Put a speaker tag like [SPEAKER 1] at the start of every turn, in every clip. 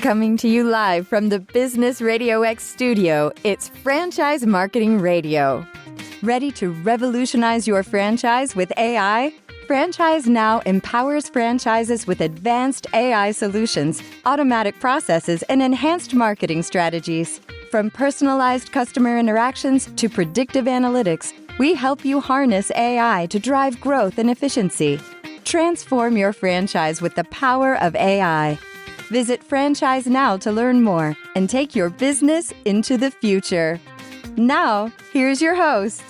[SPEAKER 1] Coming to you live from the Business RadioX studio, it's Franchise Marketing Radio. Ready to revolutionize your franchise with AI? Franchise Now empowers franchises with advanced AI solutions, automatic processes, and enhanced marketing strategies. From personalized customer interactions to predictive analytics, we help you harness AI to drive growth and efficiency. Transform your franchise with the power of AI. Visit Franchise Now to learn more and take your business into the future. Now, here's your host.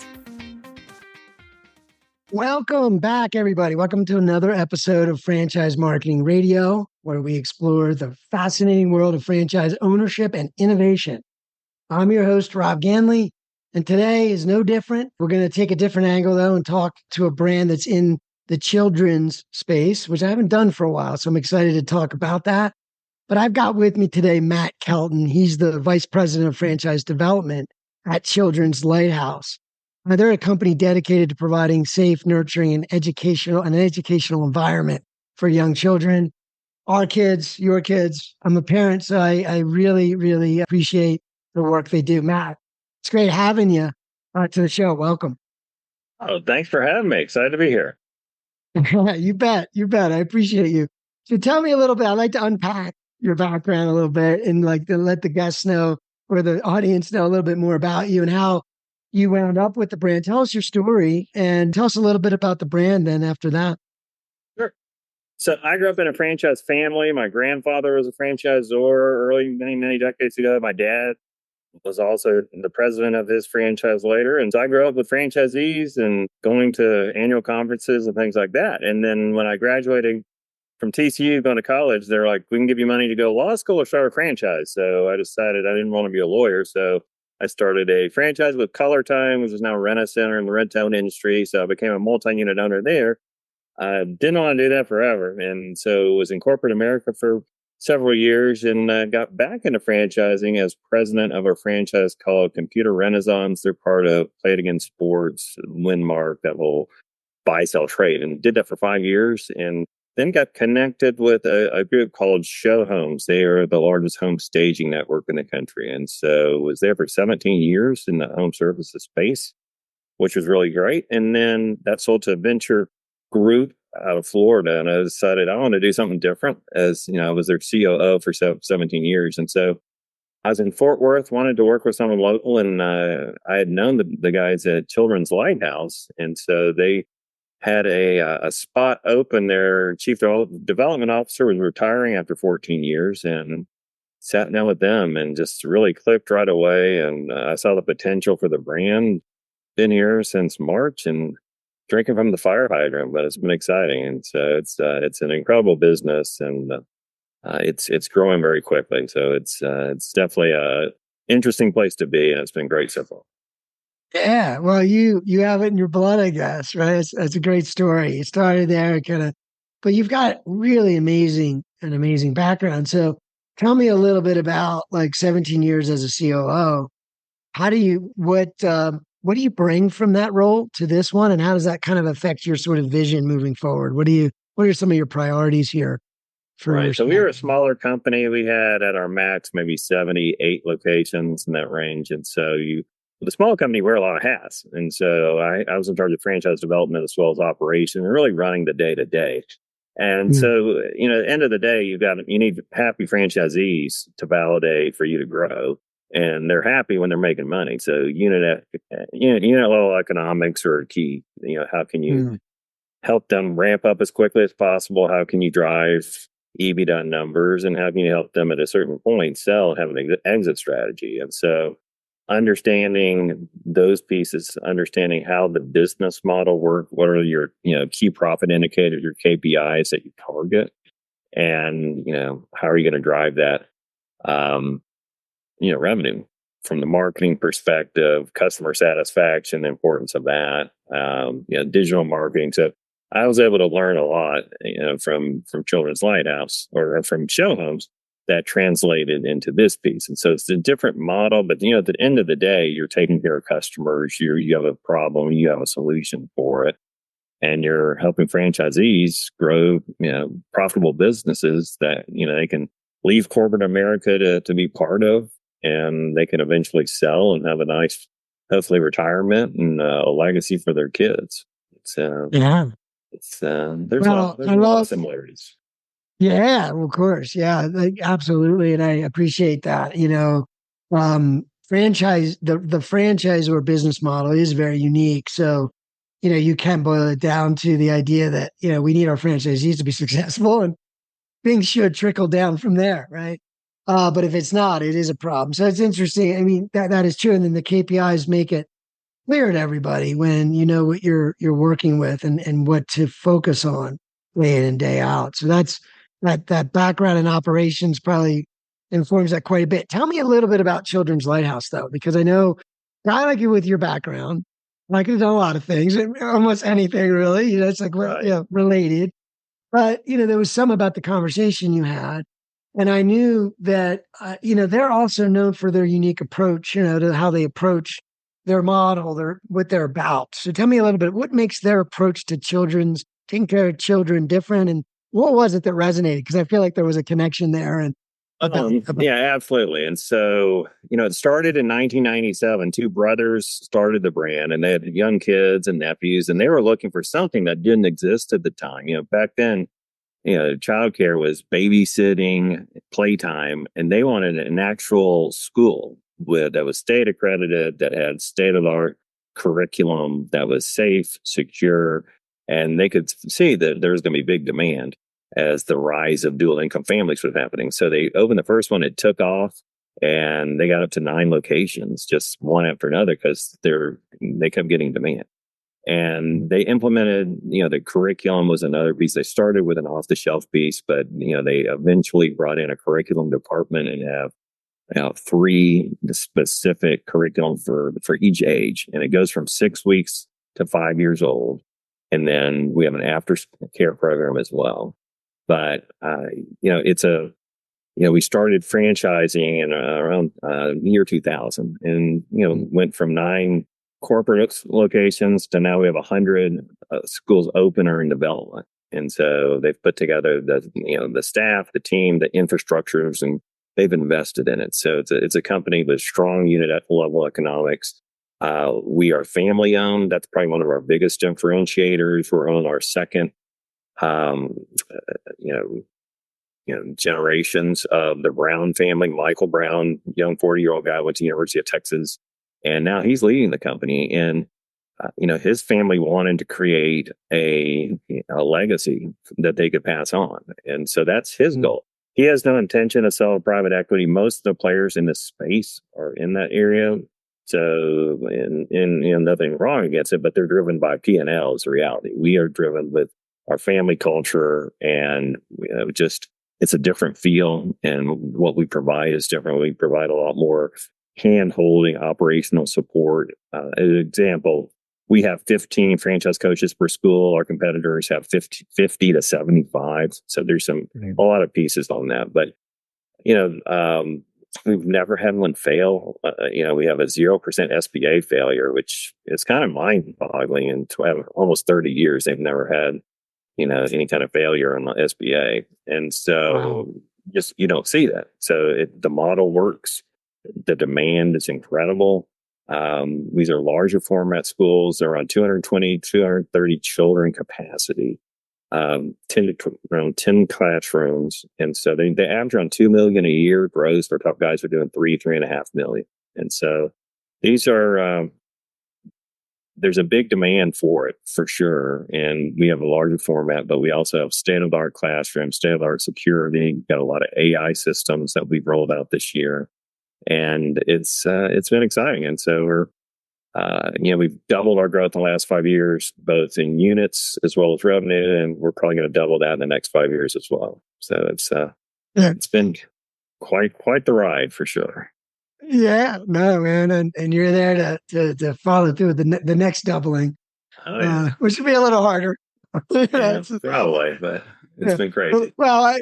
[SPEAKER 2] Welcome back, everybody. Welcome to another episode of Franchise Marketing Radio, where we explore the fascinating world of franchise ownership and innovation. I'm your host, Rob Ganley, and today is no different. We're going to take a different angle, though, and talk to a brand that's in the children's space, which I haven't done for a while, so I'm excited to talk about that. But I've got with me today Matt Kelton. He's the Vice President of Franchise Development at Children's Lighthouse. Now, they're a company dedicated to providing safe, nurturing, and an educational environment for young children, our kids, your kids. I'm a parent, so I really, really appreciate the work they do. Matt, it's great having you to the show. Welcome.
[SPEAKER 3] Oh, thanks for having me. Excited to be here.
[SPEAKER 2] You bet. I appreciate you. So tell me a little bit. I'd like to unpack your background a little bit and to let the guests know or the audience know a little bit more about you and how you wound up with the brand. Tell us your story and tell us a little bit about the brand then after that.
[SPEAKER 3] Sure. So I grew up in a franchise family. My grandfather was a franchisor early, many decades ago. My dad was also the president of his franchise later. And so I grew up with franchisees and going to annual conferences and things like that. And then when I graduated from TCU going to college, they're like, we can give you money to go to law school or start a franchise. So I decided I didn't want to be a lawyer. So I started a franchise with Color Time, which is now Rent-A-Center in the rent-to-own industry. So I became a multi-unit owner there. I didn't want to do that forever. And so was in corporate America for several years and got back into franchising as president of a franchise called Computer Renaissance. They're part of Play It Again Sports, Windmark, that whole buy-sell trade, and did that for 5 years. And then got connected with a group called Show Homes. They are the largest home staging network in the country. And so was there for 17 years in the home services space, which was really great. And then that sold to a venture group out of Florida. And I decided I want to do something different as, I was their COO for 17 years. And so I was in Fort Worth, wanted to work with someone local. And I had known the guys at Children's Lighthouse. And so they had a spot open. Their chief development officer was retiring after 14 years and sat down with them and just really clicked right away. And I saw the potential for the brand. Been here since March and drinking from the fire hydrant, but it's been exciting. And so it's an incredible business and it's growing very quickly. So it's definitely a interesting place to be. And it's been great so far.
[SPEAKER 2] Yeah, well, you have it in your blood, I guess, right? It's a great story. You started there, but you've got really amazing background. So tell me a little bit about 17 years as a COO. What do you bring from that role to this one, and how does that kind of affect your sort of vision moving forward? What are some of your priorities here?
[SPEAKER 3] Right. So we were a smaller company. We had at our max maybe 78 locations in that range, and so with a small company, wear a lot of hats. And so I was in charge of franchise development as well as operation and really running the day-to-day. And so, at the end of the day, you need happy franchisees to validate for you to grow. And they're happy when they're making money. So unit level economics are key. How can you help them ramp up as quickly as possible? How can you drive EBITDA numbers? And how can you help them at a certain point sell and have an exit strategy? And so understanding those pieces, understanding how the business model works, what are your key profit indicators, your KPIs that you target, and how are you going to drive that revenue from the marketing perspective, customer satisfaction, the importance of that, digital marketing. So I was able to learn a lot from Children's Lighthouse or from Show Homes that translated into this piece. And so it's a different model, but at the end of the day, you're taking care of customers. You have a problem, you have a solution for it, and you're helping franchisees grow, profitable businesses that, they can leave corporate America to be part of, and they can eventually sell and have a nice, hopefully, retirement and a legacy for their kids.
[SPEAKER 2] Yeah.
[SPEAKER 3] There's a lot of similarities.
[SPEAKER 2] Yeah, of course. Yeah, absolutely. And I appreciate that. Franchise, the franchise or business model is very unique. So, you can boil it down to the idea that, we need our franchisees to be successful and things should trickle down from there. Right. But if it's not, it is a problem. So it's interesting. I mean, that is true. And then the KPIs make it clear to everybody when you know what you're working with and what to focus on day in and day out. So that background in operations probably informs that quite a bit. Tell me a little bit about Children's Lighthouse, though, because I know I like you with your background. I could have done a lot of things, almost anything really. It's like related. But there was some about the conversation you had, and I knew that they're also known for their unique approach. To how they approach their model, what they're about. So tell me a little bit. What makes their approach to taking care of children different, and what was it that resonated? Because I feel like there was a connection there. And
[SPEAKER 3] yeah, absolutely. And so, it started in 1997. Two brothers started the brand, and they had young kids and nephews, and they were looking for something that didn't exist at the time. Back then, childcare was babysitting, playtime, and they wanted an actual school that was state accredited, that had state of the art curriculum, that was safe, secure, and they could see that there was going to be big demand as the rise of dual income families was happening. So they opened the first one, it took off, and they got up to 9 locations, just one after another, because they kept getting demand. And they implemented, the curriculum was another piece. They started with an off-the-shelf piece, but they eventually brought in a curriculum department and have 3 specific curriculum for each age, and it goes from 6 weeks to 5 years old. And then we have an after-care program as well. But, we started franchising in around year 2000 and, went from 9 corporate locations to now we have 100 schools open or in development. And so they've put together the staff, the team, the infrastructures, and they've invested in it. So it's a company with strong unit level economics. We are family owned. That's probably one of our biggest differentiators. We're on our second generations of the Brown family. Michael Brown, young 40-year-old guy, went to the University of Texas, and now he's leading the company. And his family wanted to create a legacy that they could pass on, and so that's his goal. He has no intention of selling private equity. Most of the players in this space are in that area. So, and nothing wrong against it, but they're driven by P&L is the reality. We are driven with our family culture, and it's a different feel, and what we provide is different. We provide a lot more hand-holding operational support. As an example, we have 15 franchise coaches per school. Our competitors have 50 to 75. So there's a lot of pieces on that. But, we've never had one fail. We have a 0% SBA failure, which is kind of mind-boggling. In almost 30 years, they've never had, any kind of failure on the SBA. And so you don't see that. So the model works. The demand is incredible. These are larger format schools. They're around 220, 230 children capacity, around 10 classrooms. And so they average around $2 million a year gross. Our top guys are doing $3.5 million. And so these are, there's a big demand for it for sure. And we have a larger format, but we also have state-of-the-art classrooms, state-of-the-art security. We've got a lot of AI systems that we've rolled out this year. And it's been exciting. And so we've doubled our growth in the last 5 years, both in units as well as revenue. And we're probably going to double that in the next 5 years as well. So it's been quite the ride for sure.
[SPEAKER 2] Yeah, no, man. And you're there to follow through with the next doubling, which would be a little harder.
[SPEAKER 3] Probably, but it's been crazy.
[SPEAKER 2] Well,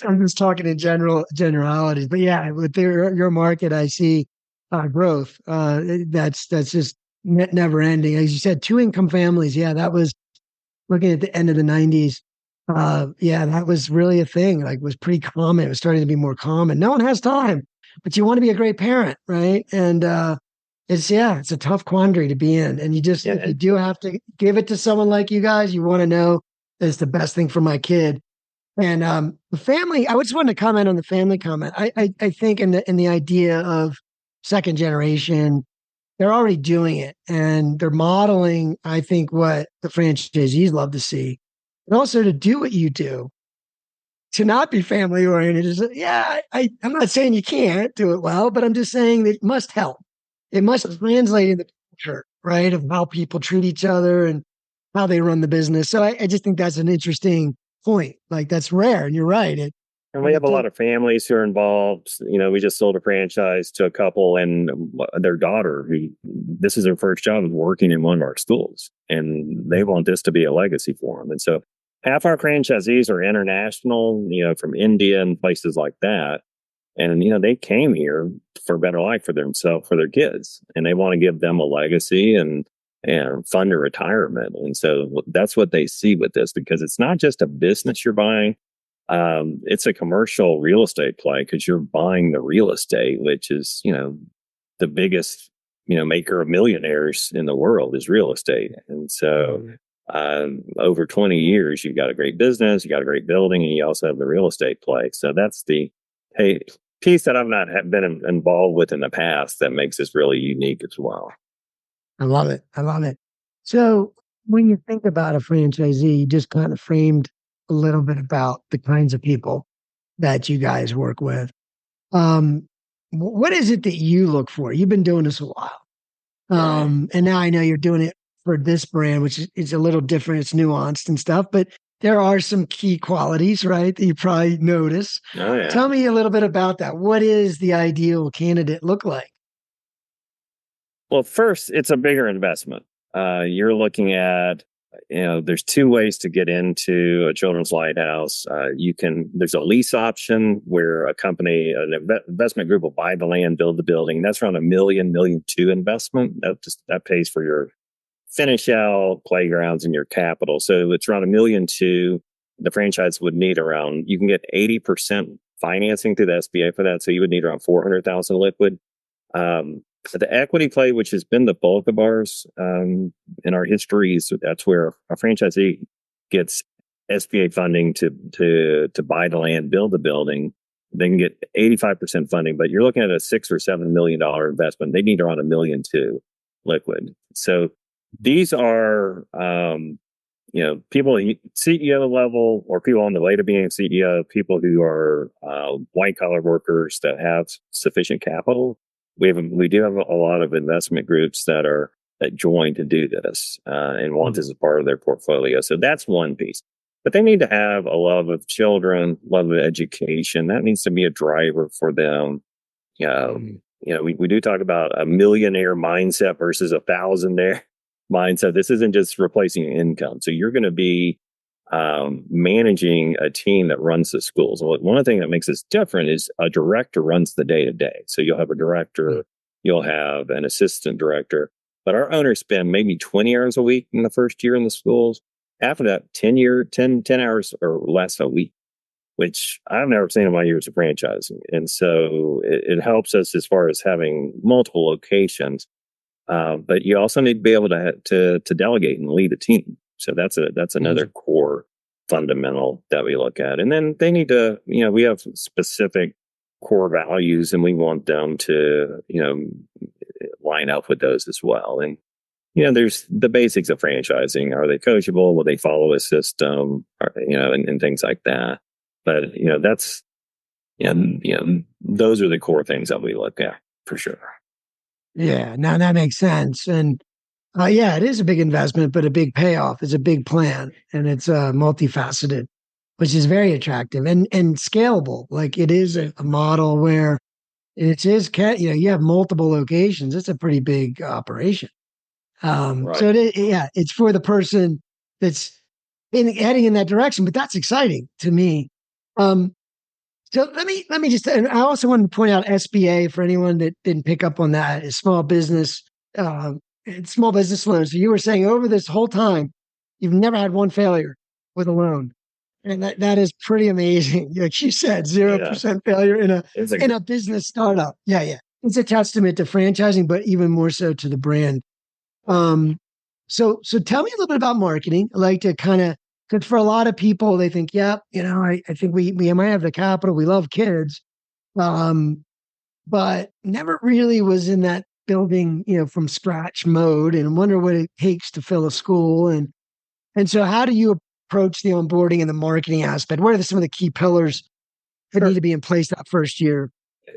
[SPEAKER 2] I'm just talking in generalities, but yeah, with your market, I see growth. That's just never ending. As you said, 2 income families. Yeah, that was looking at the end of the 90s. Yeah, that was really a thing. Like, was pretty common. It was starting to be more common. No one has time, but you want to be a great parent, right? And it's a tough quandary to be in. And if you do have to give it to someone like you guys, you want to know that it's the best thing for my kid. And the family, I just wanted to comment on the family comment. I think in the idea of second generation, they're already doing it and they're modeling, I think, what the franchisees love to see. And also to do what you do, to not be family oriented is, I'm not saying you can't do it well, but I'm just saying that it must help. It must translate in the culture, right, of how people treat each other and how they run the business. So I just think that's an interesting point. Like, that's rare. And you're right.
[SPEAKER 3] And we have a lot of families who are involved. We just sold a franchise to a couple and their daughter, who this is their first job, is working in one of our schools. And they want this to be a legacy for them. And so half our franchisees are international, from India and places like that. And, they came here for a better life for themselves, for their kids. And they want to give them a legacy and fund a retirement. And so that's what they see with this, because it's not just a business you're buying. It's a commercial real estate play, because you're buying the real estate, which is, the biggest, maker of millionaires in the world is real estate. And so over 20 years, you've got a great business, you got a great building, and you also have the real estate play. So that's the piece that I've not been involved with in the past that makes this really unique as well.
[SPEAKER 2] I love it. I love it. So when you think about a franchisee, you just kind of framed a little bit about the kinds of people that you guys work with. What is it that you look for? You've been doing this a while. And now I know you're doing it for this brand, which is a little different. It's nuanced and stuff, but there are some key qualities, right, that you probably notice.
[SPEAKER 3] Oh, yeah.
[SPEAKER 2] Tell me a little bit about that. What is the ideal candidate look like?
[SPEAKER 3] Well, first, it's a bigger investment. You're looking at, there's two ways to get into a children's lighthouse. There's a lease option where an investment group will buy the land, build the building. That's around $1 million, $1.2 million investment. That pays for your finish out, playgrounds, and your capital. So it's around $1.2 million. The franchise would need you can get 80% financing through the SBA for that. So you would need around $400,000 liquid. The equity play, which has been the bulk of ours in our history, so that's where a franchisee gets SBA funding to buy the land, build the building. They can get 85% funding, but you're looking at a $6 or $7 million investment. They need around $1.2 million liquid. So these are people at CEO level, or people on the way to being CEO, people who are white collar workers that have sufficient capital. We do have a lot of investment groups that join to do this and want this as part of their portfolio. So that's one piece. But they need to have a love of children, love of education. That needs to be a driver for them. We do talk about a millionaire mindset versus a thousandaire mindset. This isn't just replacing income. So you're going to be managing a team that runs the schools. Well, one of the things that makes this different is a director runs the day to day. So you'll have a director, you'll have an assistant director, but our owners spend maybe 20 hours a week in the first year in the schools. After that, 10 hours or less a week, which I've never seen in my years of franchising. And so it helps us as far as having multiple locations. But you also need to be able to delegate and lead a team. So that's another core fundamental that we look at. And then they need to, we have specific core values, and we want them to, line up with those as well. And, there's the basics of franchising. Are they coachable? Will they follow a system? And things like that. But, those are the core things that we look at for sure.
[SPEAKER 2] Yeah, now that makes sense. And it is a big investment, but a big payoff. It's a big plan, and it's multifaceted, which is very attractive and scalable. Like, it is a model where you have multiple locations. It's a pretty big operation.
[SPEAKER 3] Right.
[SPEAKER 2] So it's for the person that's heading in that direction. But that's exciting to me. So let me just, and I also want to point out SBA for anyone that didn't pick up on that, is small business loans. So you were saying over this whole time, you've never had one failure with a loan. And that is pretty amazing. Like you said, 0% failure in a business startup. Yeah, yeah. It's a testament to franchising, but even more so to the brand. So tell me a little bit about marketing. I like to kind of, because for a lot of people, they think, yeah, I think we might have the capital. We love kids, but never really was in that building, from scratch mode, and wonder what it takes to fill a school. And so how do you approach the onboarding and the marketing aspect? What are some of the key pillars that need to be in place that first year?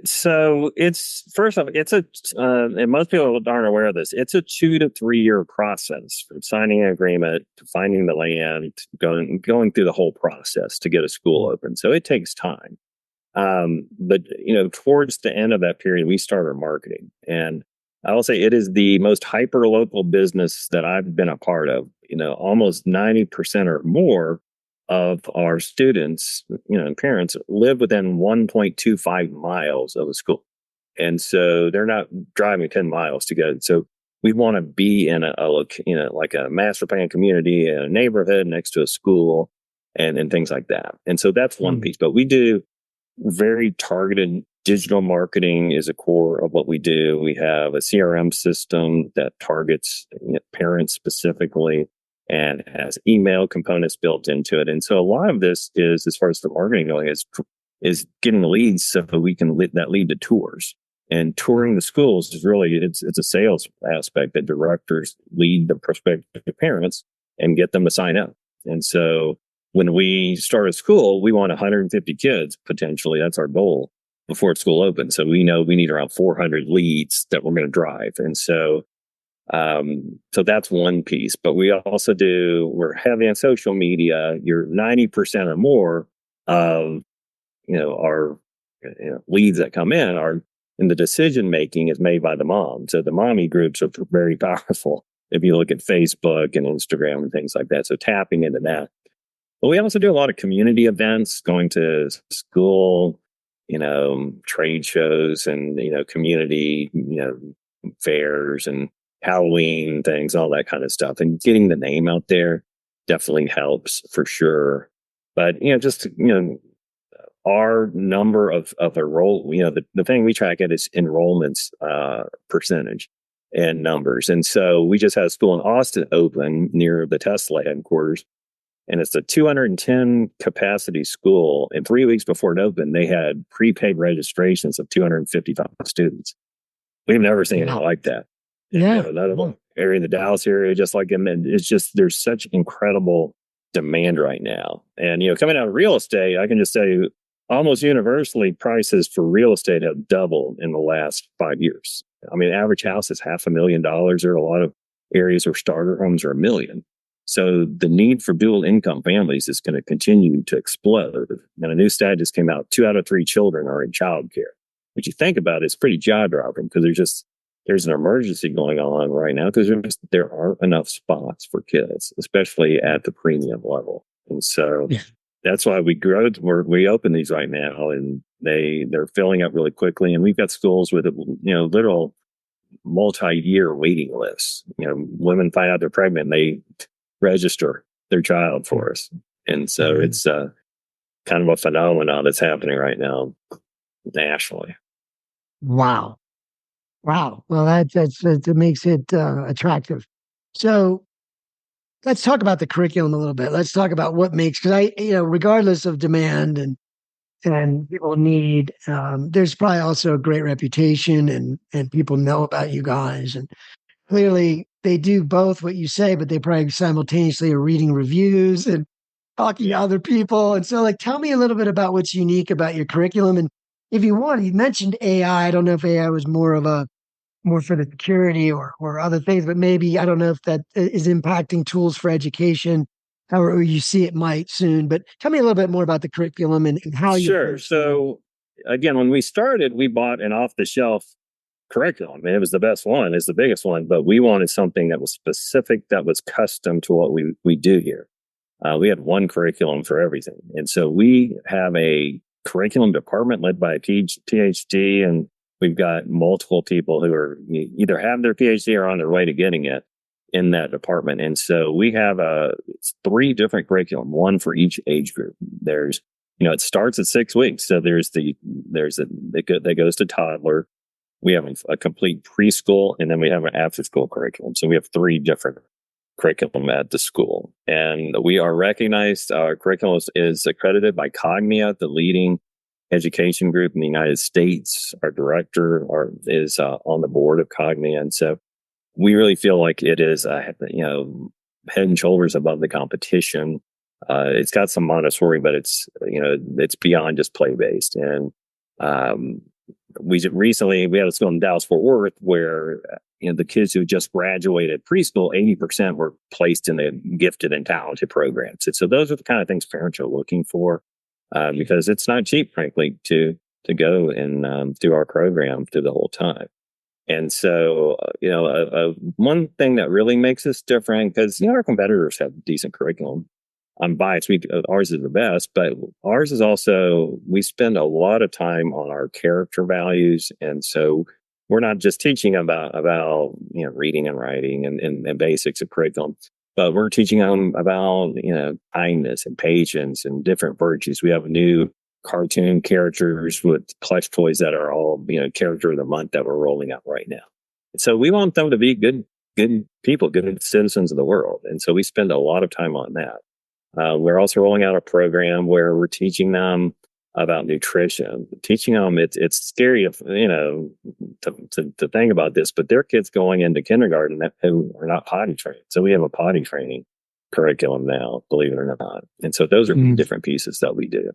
[SPEAKER 3] So it's first off, and most people aren't aware of this. It's a 2 to 3 year process from signing an agreement to finding the land, going through the whole process to get a school open. So it takes time. But towards the end of that period, we started marketing, and I will say it is the most hyper local business that I've been a part of. Almost 90% or more of our students, and parents live within 1.25 miles of a school. And so they're not driving 10 miles to go. So we want to be in like a master plan community, in a neighborhood next to a school and things like that. And so that's one piece, but we do very targeted digital marketing is a core of what we do. We have a CRM system that targets parents specifically and has email components built into it. And so a lot of this is, as far as the marketing going, is getting the leads so that we can lead to tours. And touring the schools is really, it's a sales aspect that directors lead the prospective parents and get them to sign up. And so when we start a school, we want 150 kids potentially. That's our goal before school opens. So we know we need around 400 leads that we're going to drive. And so that's one piece. But we're heavy on social media. You're 90% or more of our leads that come in are, and the decision making is made by the mom. So the mommy groups are very powerful if you look at Facebook and Instagram and things like that. So tapping into that. But we also do a lot of community events, going to school, trade shows and, community, fairs and Halloween things, all that kind of stuff. And getting the name out there definitely helps for sure. But, our number of enroll, the thing we track at is enrollments percentage and numbers. And so we just had a school in Austin open near the Tesla headquarters. And it's a 210 capacity school. And 3 weeks before it opened, they had prepaid registrations of 255 students. We've never seen anything like that.
[SPEAKER 2] Yeah.
[SPEAKER 3] None of them area in the Dallas area, just like them. And it's just, there's such incredible demand right now. And, coming out of real estate, I can just tell you almost universally prices for real estate have doubled in the last 5 years. I mean, average house is $500,000. There are a lot of areas where starter homes are $1 million. So the need for dual income families is going to continue to explode. And a new stat just came out, 2 out of 3 children are in childcare. Which you think about, it's pretty jaw-dropping because there's an emergency going on right now because there aren't enough spots for kids, especially at the premium level. And so that's why we open these right now, and they're filling up really quickly. And we've got schools with literal multi-year waiting lists. Women find out they're pregnant, and they register their child for us. And so it's kind of a phenomenon that's happening right now nationally.
[SPEAKER 2] Wow. Well, that makes it attractive. So let's talk about the curriculum a little bit. Let's talk about what makes, because regardless of demand and people need, there's probably also a great reputation and people know about you guys. And clearly they do both what you say, but they probably simultaneously are reading reviews and talking to other people. And so tell me a little bit about what's unique about your curriculum. And if you want, you mentioned AI. I don't know if AI was more for the security or other things, but maybe, I don't know if that is impacting tools for education, or you see it might soon. But tell me a little bit more about the curriculum and how you.
[SPEAKER 3] Sure. So again, when we started, we bought an off-the-shelf curriculum. I mean, it was the best one, it's the biggest one, but we wanted something that was specific, that was custom to what we do here. We had one curriculum for everything. And so we have a curriculum department led by a PhD, and we've got multiple people who are either have their PhD or on their way to getting it. in that department. And so we have it's 3 different curriculum, one for each age group. There's, it starts at 6 weeks. So that goes to toddler. We have a complete preschool, and then we have an after school curriculum. So we have 3 different curriculum at the school, and we are recognized. Our curriculum is accredited by Cognia, the leading education group in the United States. Our director is on the board of Cognia. And so we really feel like it is, head and shoulders above the competition. It's got some Montessori, but it's beyond just play based. And we had a school in Dallas Fort Worth where the kids who just graduated preschool, 80% were placed in the gifted and talented programs. And so those are the kind of things parents are looking for, because it's not cheap, frankly, to go and do our program through the whole time. And so, one thing that really makes us different, because our competitors have decent curriculum. I'm biased. Ours is the best, but ours is also, we spend a lot of time on our character values. And so we're not just teaching about reading and writing and basics of curriculum, but we're teaching them about, kindness and patience and different virtues. We have new cartoon characters with plush toys that are all, character of the month that we're rolling out right now. So we want them to be good people, good citizens of the world. And so we spend a lot of time on that. We're also rolling out a program where we're teaching them about nutrition, teaching them. It's scary to think about this, but there are kids going into kindergarten who are not potty trained. So we have a potty training curriculum now, believe it or not. And so those are different pieces that we do.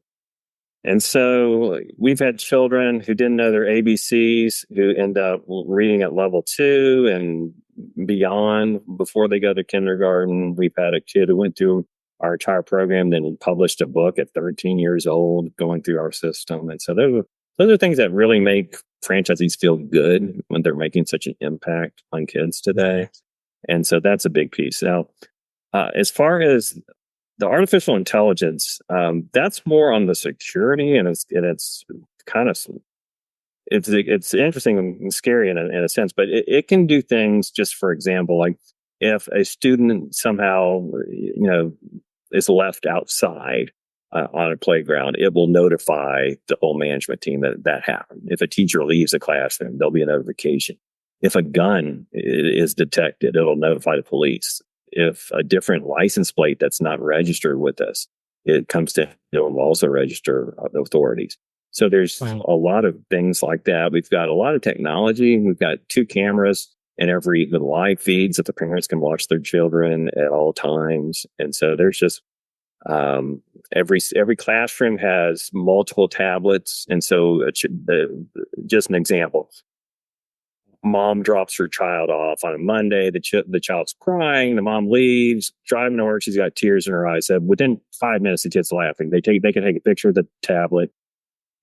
[SPEAKER 3] And so we've had children who didn't know their ABCs who end up reading at level 2 and beyond before they go to kindergarten. We've had a kid who went through our entire program, then published a book at 13 years old, going through our system. And so those are things that really make franchisees feel good when they're making such an impact on kids today. And so that's a big piece. Now, as far as the artificial intelligence, that's more on the security, and it's kind of, it's interesting and scary in a sense, but it can do things. Just for example, like if a student somehow, is left outside on a playground, it will notify the whole management team that happened. If a teacher leaves a classroom, there'll be a notification. If a gun is detected, it'll notify the police. If a different license plate that's not registered with us, it will also register the authorities. So there's a lot of things like that. We've got a lot of technology. We've got 2 cameras and the live feeds that the parents can watch their children at all times. And so there's just every classroom has multiple tablets. And so just an example, mom drops her child off on a Monday. The child's crying. The mom leaves, driving to work. She's got tears in her eyes. So within 5 minutes, the kid's laughing. They can take a picture of the tablet,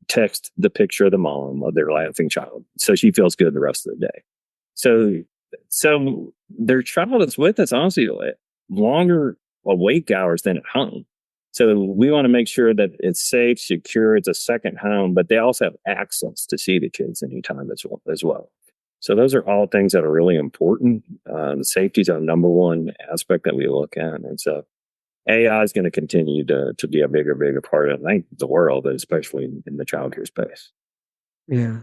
[SPEAKER 3] text the picture of the mom of their laughing child, so she feels good the rest of the day. So their child is with us, honestly, longer awake hours than at home. So we want to make sure that it's safe, secure, it's a second home, but they also have access to see the kids anytime as well. So those are all things that are really important. The safety is our number one aspect that we look at. And so AI is going to continue to be a bigger part of, I think, the world, but especially in the childcare space.
[SPEAKER 2] Yeah.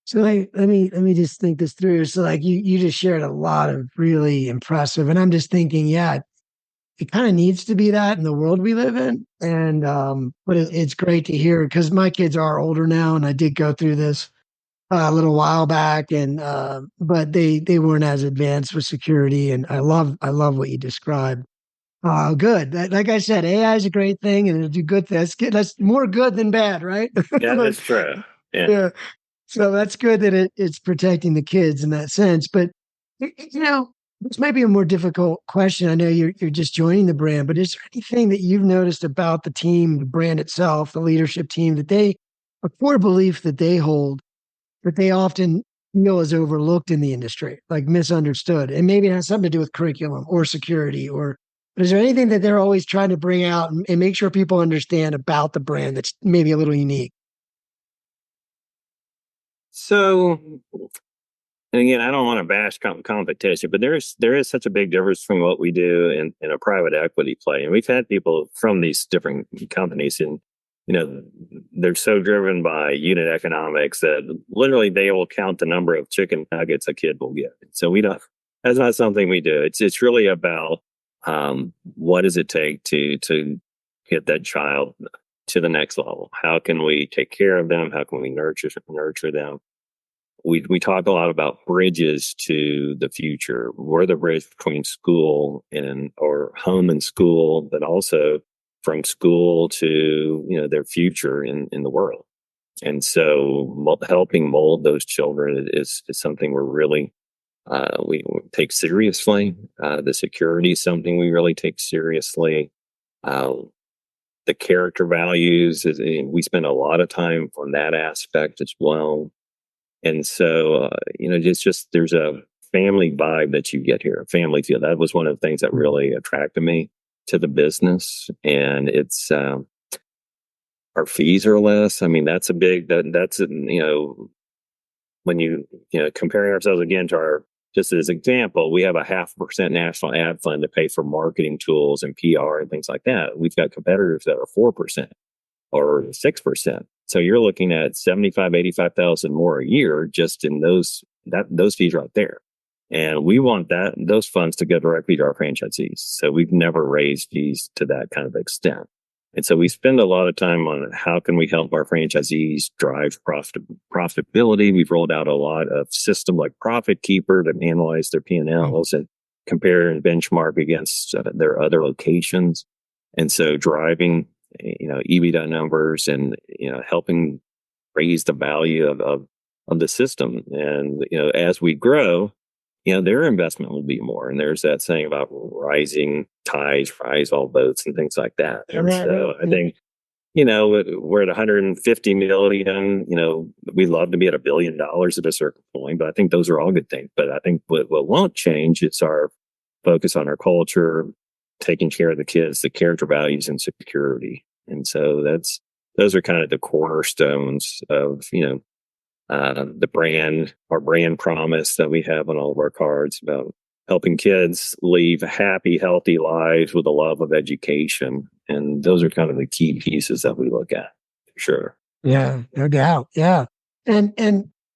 [SPEAKER 2] So let me just think this through. So like you just shared a lot of really impressive, and I'm just thinking, it kind of needs to be that in the world we live in. And but it's great to hear, because my kids are older now, and I did go through this a little while back, and but they weren't as advanced with security. And I love what you described. Good. Like I said, AI is a great thing, and it'll do good things. That's more good than bad, right?
[SPEAKER 3] Yeah, that's true.
[SPEAKER 2] Yeah. So that's good that it's protecting the kids in that sense. But this might be a more difficult question. I know you're just joining the brand, but is there anything that you've noticed about the team, the brand itself, the leadership team, that a core belief that they hold, that they often feel is overlooked in the industry, like misunderstood? And maybe it has something to do with curriculum or security, but is there anything that they're always trying to bring out and make sure people understand about the brand that's maybe a little unique?
[SPEAKER 3] So and again, I don't want to bash competition, but there is such a big difference between what we do in a private equity play. And we've had people from these different companies, and they're so driven by unit economics that literally they will count the number of chicken nuggets a kid will get. So we don't. That's not something we do. It's really about what does it take to get that child to the next level? How can we take care of them? How can we nurture them? We talk a lot about bridges to the future. We're the bridge between school or home and school, but also from school to their future in the world. And so helping mold those children is something we're really we take seriously. The security is something we really take seriously. The character values we spend a lot of time on that aspect as well. And so, it's just there's a family vibe that you get here, a family feel. That was one of the things that really attracted me to the business. And it's our fees are less. I mean, that's a big that's when comparing ourselves again to just as example, we have a 0.5% national ad fund to pay for marketing tools and PR and things like that. We've got competitors that are 4% or 6%. So you're looking at 75, 85,000 more a year just in those fees right there. And we want those funds to go directly to our franchisees. So we've never raised fees to that kind of extent. And so we spend a lot of time on how can we help our franchisees drive profitability. We've rolled out a lot of system like Profit Keeper to analyze their P&Ls and compare and benchmark against their other locations. And so driving, EBITDA numbers and, helping raise the value of the system. And, as we grow, their investment will be more. And there's that saying about rising tides rise all boats and things like that. And so I think, we're at 150 million, we'd love to be at $1 billion at a certain point, but I think those are all good things. But I think what won't change is our focus on our culture, taking care of the kids, the character values and security. And so those are kind of the cornerstones of, our brand promise that we have on all of our cards about helping kids live happy, healthy lives with a love of education. And those are kind of the key pieces that we look at. Sure.
[SPEAKER 2] Yeah, no doubt. Yeah. And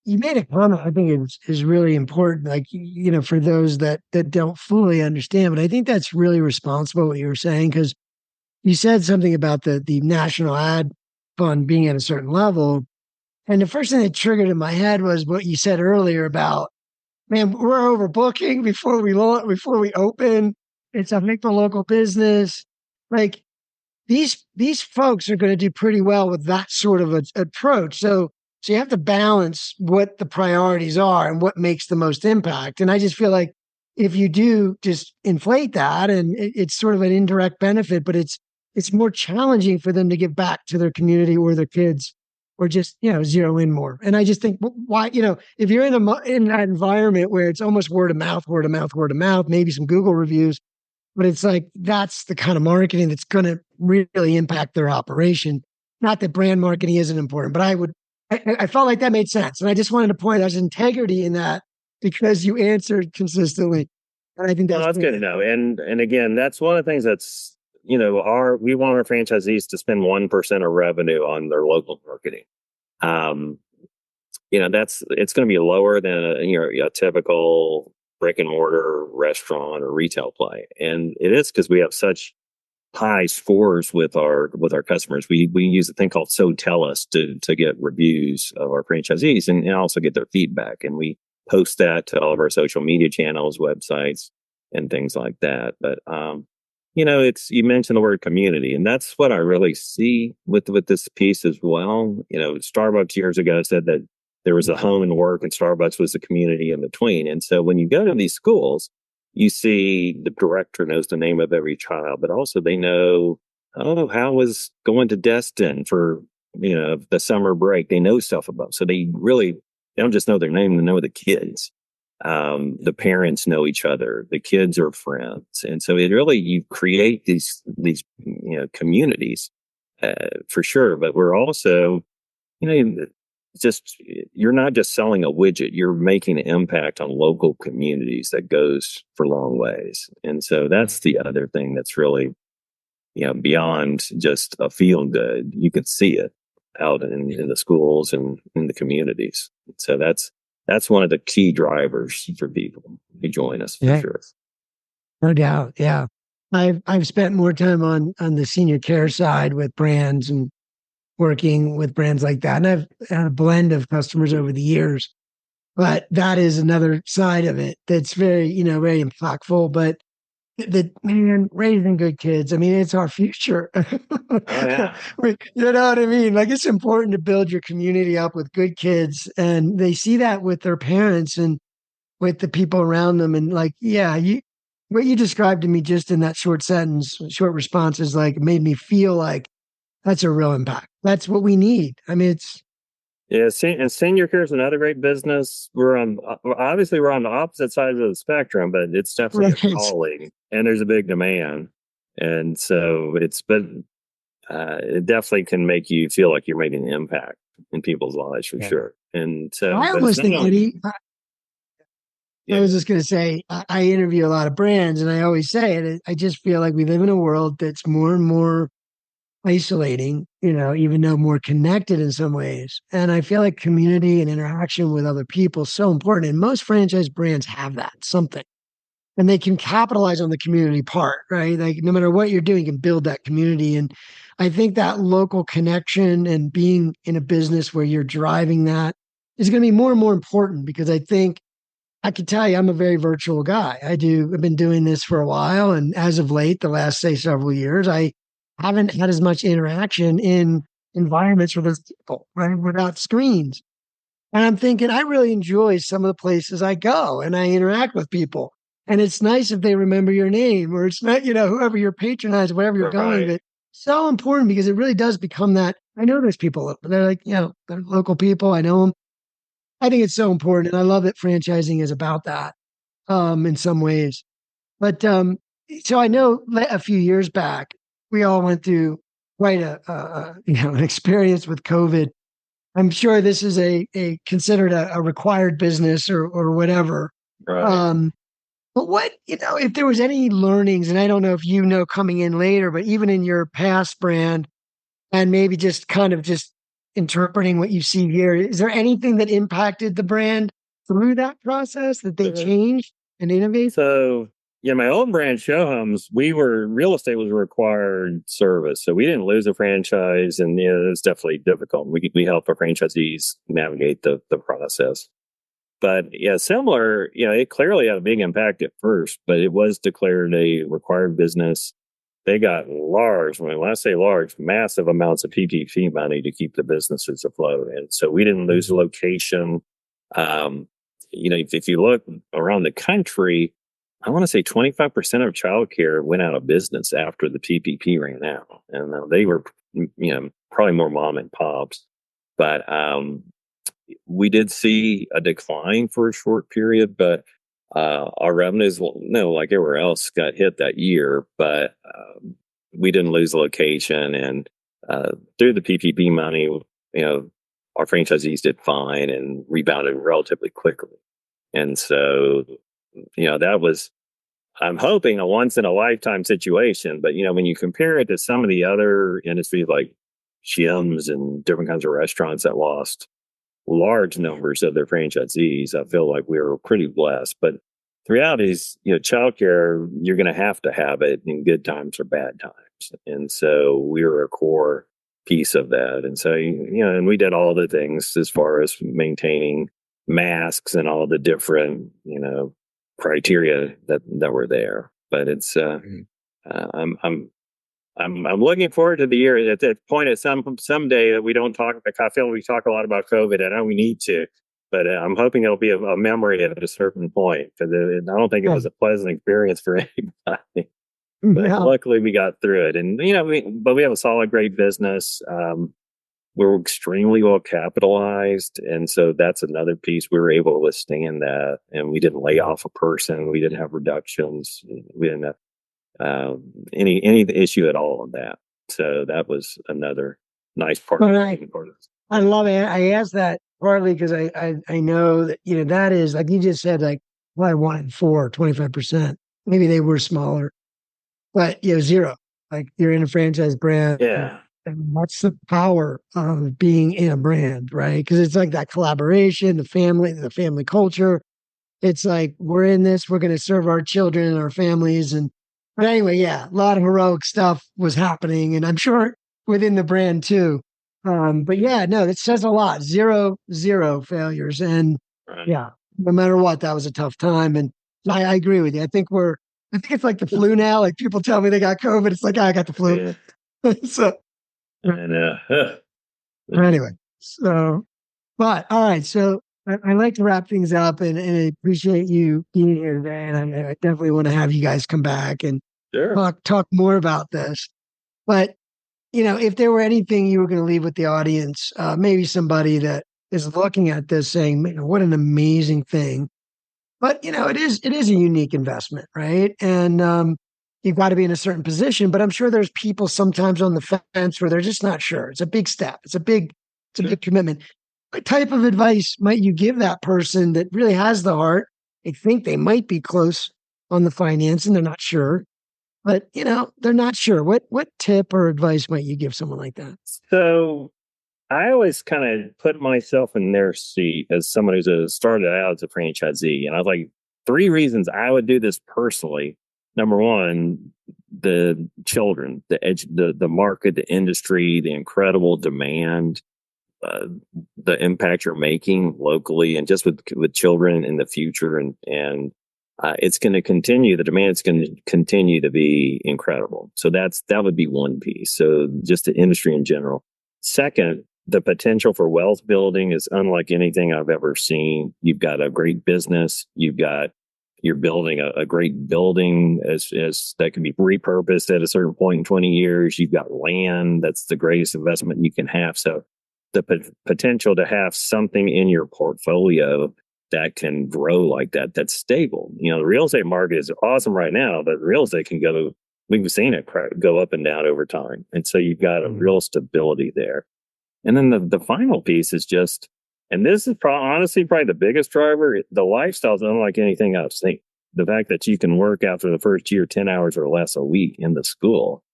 [SPEAKER 2] you made a comment I think is really important, like, for those that don't fully understand, but I think that's really responsible what you were saying, because you said something about the national ad fund being at a certain level. And the first thing that triggered in my head was what you said earlier about, man, we're overbooking before we open. It's a make the local business. Like these folks are going to do pretty well with that sort of approach. So you have to balance what the priorities are and what makes the most impact. And I just feel like if you do just inflate that, and it's sort of an indirect benefit, but it's more challenging for them to give back to their community or their kids, or just, zero in more. And I just think, why, if you're in that environment where it's almost word of mouth, maybe some Google reviews, but it's like, that's the kind of marketing that's going to really impact their operation. Not that brand marketing isn't important, but I felt like that made sense. And I just wanted to point out there's integrity in that because you answered consistently. And I think
[SPEAKER 3] that's good to know. And again, that's one of the things that's, we want our franchisees to spend 1% of revenue on their local marketing. It's going to be lower than a typical brick and mortar restaurant or retail play. And it is because we have such high scores with our customers. We use a thing called So Tell Us to get reviews of our franchisees and also get their feedback. And we post that to all of our social media channels, websites, and things like that. But, you mentioned the word community, and that's what I really see with this piece as well. Starbucks years ago said that there was a home and work, and Starbucks was the community in between. And so when you go to these schools, you see the director knows the name of every child, but also they know, how was going to Destin for, the summer break. They know stuff about. So they don't just know their name, they know the kids. The parents know each other, the kids are friends. And so you create these communities, for sure. But we're also, just, you're not just selling a widget, you're making an impact on local communities that goes for long ways. And so that's the other thing that's really, beyond just a feel good. You can see it out in the schools and in the communities. So that's one of the key drivers for people who join us for sure.
[SPEAKER 2] No doubt. Yeah. I've spent more time on the senior care side with brands and working with brands like that. And I've had a blend of customers over the years, but that is another side of it that's very, very impactful. But man, raising good kids, I mean, it's our future.
[SPEAKER 3] Oh, yeah.
[SPEAKER 2] You know what I mean? Like, it's important to build your community up with good kids, and they see that with their parents and with the people around them. And like, yeah, what you described to me just in that short sentence, short response is like, made me feel like that's a real impact. That's what we need. I mean, it's
[SPEAKER 3] and senior care is another great business. We're on the opposite sides of the spectrum, but it's definitely a
[SPEAKER 2] right.
[SPEAKER 3] calling, and there's a big demand, and so it definitely can make you feel like you're making an impact in people's lives for sure. And so
[SPEAKER 2] I almost think, Eddie, I was just going to say, I interview a lot of brands, and I always say it. I just feel like we live in a world that's more and more isolating, even though more connected in some ways. And I feel like community and interaction with other people is so important. And most franchise brands have that something, and they can capitalize on the community part, right? Like, no matter what you're doing, you can build that community. And I think that local connection and being in a business where you're driving that is going to be more and more important, because I think I can tell you, I'm a very virtual guy. I've been doing this for a while. And as of late, the last, say, several years, I haven't had as much interaction in environments where there's people, right? Without screens. And I'm thinking, I really enjoy some of the places I go and I interact with people. And it's nice if they remember your name, or it's not, whoever you're patronizing, wherever you're going. But so important, because it really does become that. I know there's people, they're like, they're local people. I know them. I think it's so important, and I love that franchising is about that in some ways. But so I know a few years back, we all went through quite an experience with COVID. I'm sure this is considered a required business or whatever.
[SPEAKER 3] Right.
[SPEAKER 2] But what, if there was any learnings, and I don't know if coming in later, but even in your past brand, and maybe just kind of just interpreting what you see here, is there anything that impacted the brand through that process that they changed and innovated?
[SPEAKER 3] So, my old brand, Show Homes, real estate was a required service. So we didn't lose a franchise, and it was definitely difficult. We help our franchisees navigate the process. But similar, it clearly had a big impact at first, but it was declared a required business. They got large, when I say large, massive amounts of PPP money to keep the businesses afloat. And so we didn't lose a location. If you look around the country, I want to say 25% of childcare went out of business after the PPP ran out. And they were, probably more mom and pops. But we did see a decline for a short period, but our revenues, like everywhere else, got hit that year, but we didn't lose the location. And through the PPP money, our franchisees did fine and rebounded relatively quickly. And so, that was, I'm hoping, a once in a lifetime situation. But, when you compare it to some of the other industries like gyms and different kinds of restaurants that lost large numbers of their franchisees, I feel like we were pretty blessed. But the reality is, childcare, you're going to have it in good times or bad times. And so we were a core piece of that. And so, and we did all the things as far as maintaining masks and all the different, criteria that were there. But it's, I'm looking forward to the year at that point. At someday that we don't talk. I feel we talk a lot about COVID. I know we need to, but I'm hoping it'll be a memory at a certain point, because I don't think it was a pleasant experience for anybody. But luckily we got through it, and but we have a solid, great business. We're extremely well capitalized, and so that's another piece. We were able to withstand that, and we didn't lay off a person. We didn't have reductions. We didn't have any issue at all on that. So that was another nice part.
[SPEAKER 2] All right. I love it. I asked that partly because I know that, that is, like you just said, like, well, I wanted 25%. Maybe they were smaller, but, zero. Like you're in a franchise brand.
[SPEAKER 3] Yeah.
[SPEAKER 2] And what's the power of being in a brand, right? Because it's like that collaboration, the family culture. It's like, we're in this, we're going to serve our children and our families. But anyway, yeah, a lot of heroic stuff was happening. And I'm sure within the brand too. But yeah, no, it says a lot. Zero failures. And
[SPEAKER 3] Right.
[SPEAKER 2] yeah, no matter what, that was a tough time. And I agree with you. I think it's like the flu now. Like people tell me they got COVID. It's like, I got the flu.
[SPEAKER 3] Yeah.
[SPEAKER 2] So
[SPEAKER 3] And
[SPEAKER 2] anyway, but all right. So I like to wrap things up and I appreciate you being here today. And I definitely want to have you guys come back and
[SPEAKER 3] sure.
[SPEAKER 2] talk more about this. But, if there were anything you were going to leave with the audience, maybe somebody that is looking at this saying, man, what an amazing thing. But, it is a unique investment, right? And you've got to be in a certain position. But I'm sure there's people sometimes on the fence where they're just not sure. It's a big step. It's a big commitment. What type of advice might you give that person that really has the heart? They think they might be close on the finance and they're not sure, but they're not sure. What tip or advice might you give someone like that?
[SPEAKER 3] So I always kind of put myself in their seat as someone who's started out as a franchisee. And I was like, 3 reasons I would do this personally. Number one, the children, the market, the industry, the incredible demand, the impact you're making locally and just with children in the future. And it's going to continue. The demand is going to continue to be incredible. So that would be one piece. So just the industry in general. Second, the potential for wealth building is unlike anything I've ever seen. You've got a great business. You're building a great building as that can be repurposed at a certain point in 20 years. You've got land. That's the greatest investment you can have. So the potential to have something in your portfolio that can grow like that, that's stable. The real estate market is awesome right now, but real estate can we've seen it go up and down over time. And so you've got a real stability there. And then the final piece is just, and this is honestly probably the biggest driver, the lifestyle is unlike anything I've seen. The fact that you can work after the first year 10 hours or less a week in the school.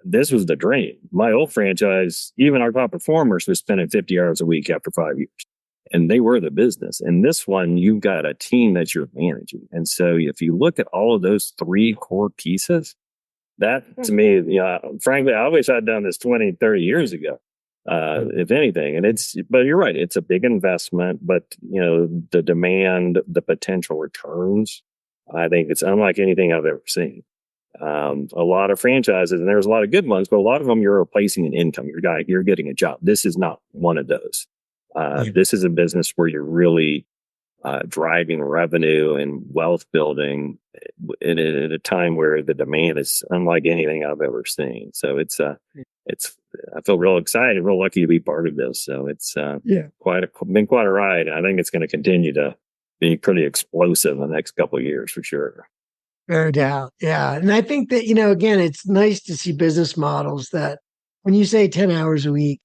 [SPEAKER 3] This was the dream. My old franchise, even our top performers was spending 50 hours a week after 5 years. And they were the business. And this one, you've got a team that you're managing. And so if you look at all of those 3 core pieces, that to me, frankly, I wish I'd done this 20, 30 years ago, if anything. And but you're right. It's a big investment, but the demand, the potential returns, I think it's unlike anything I've ever seen. A lot of franchises, and there's a lot of good ones, but a lot of them you're replacing an income. You're getting a job. This is not one of those. This is a business where you're really driving revenue and wealth building at a time where the demand is unlike anything I've ever seen. So I feel real excited, real lucky to be part of this. So it's been quite a ride. I think it's going to continue to be pretty explosive in the next couple of years for sure.
[SPEAKER 2] No doubt. Yeah. And I think that, again, it's nice to see business models that when you say 10 hours a week,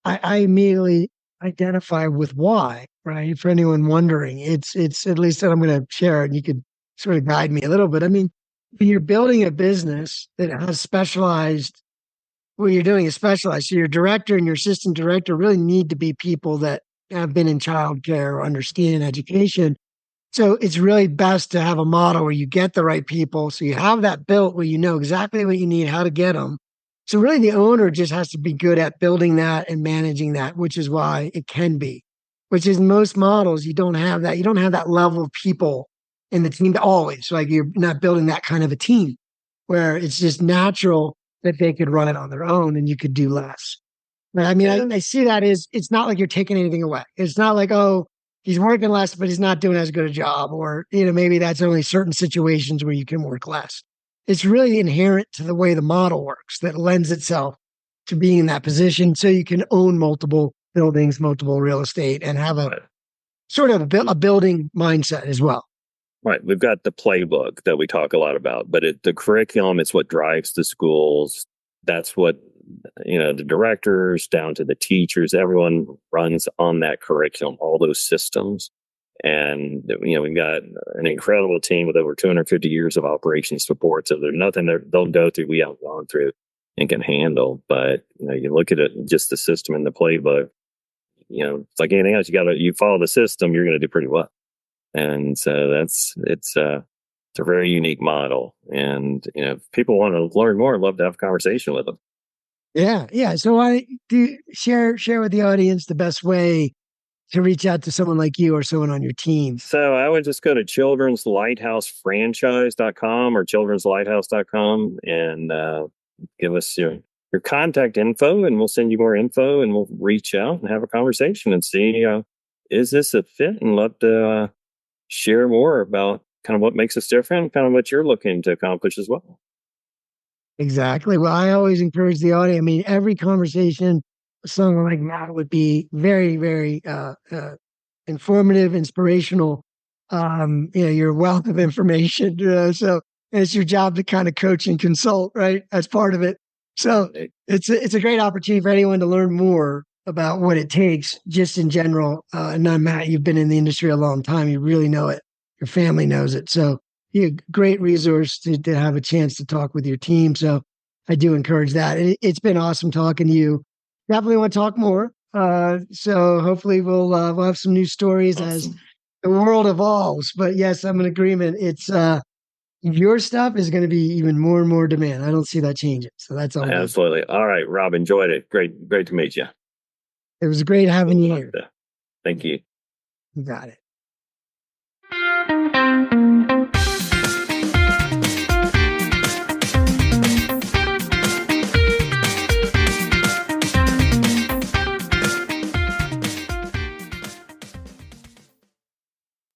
[SPEAKER 2] I immediately identify with why, right? For anyone wondering, it's at least that I'm going to share it and you could sort of guide me a little bit. I mean, when you're building a business that has specialized, what you're doing is specialized. So your director and your assistant director really need to be people that have been in childcare or understand education. So it's really best to have a model where you get the right people. So you have that built where you know exactly what you need, how to get them. So really the owner just has to be good at building that and managing that, which is why it can be, which is most models, you don't have that. You don't have that level of people in the team always. Like you're not building that kind of a team where it's just natural that they could run it on their own and you could do less. But I mean, I see that as it's not like you're taking anything away. It's not like, oh, he's working less, but he's not doing as good a job. Or, maybe that's only certain situations where you can work less. It's really inherent to the way the model works that lends itself to being in that position. So you can own multiple buildings, multiple real estate, and have a sort of a building mindset as well.
[SPEAKER 3] Right. We've got the playbook that we talk a lot about, but the curriculum is what drives the schools. That's what the directors down to the teachers, everyone runs on that curriculum, all those systems. And, we've got an incredible team with over 250 years of operations support. So there's nothing they'll go through we haven't gone through and can handle. But, you look at it, just the system and the playbook, it's like anything else. You follow the system, you're going to do pretty well. And so it's a very unique model. And, if people want to learn more, I'd love to have a conversation with them.
[SPEAKER 2] Yeah. Yeah. So I do share with the audience the best way to reach out to someone like you or someone on your team.
[SPEAKER 3] So I would just go to children'slighthousefranchise.com or children'slighthouse.com and give us your contact info, and we'll send you more info, and we'll reach out and have a conversation and see, is this a fit, and love to share more about kind of what makes us different, kind of what you're looking to accomplish as well.
[SPEAKER 2] Exactly. Well, I always encourage the audience. I mean, every conversation with someone like Matt would be very, very informative, inspirational. Your wealth of information. So it's your job to kind of coach and consult, right? As part of it. So it's a great opportunity for anyone to learn more about what it takes, just in general. And now, Matt, you've been in the industry a long time. You really know it. Your family knows it. So great resource to have a chance to talk with your team. So I do encourage that. It's been awesome talking to you. Definitely want to talk more. So hopefully we'll have some new stories as the world evolves. But yes, I'm in agreement. It's your stuff is going to be even more and more demand. I don't see that changing. So that's all.
[SPEAKER 3] Absolutely. Good. All right, Rob, enjoyed it. Great to meet you.
[SPEAKER 2] It was great having you here.
[SPEAKER 3] Thank you.
[SPEAKER 2] You got it.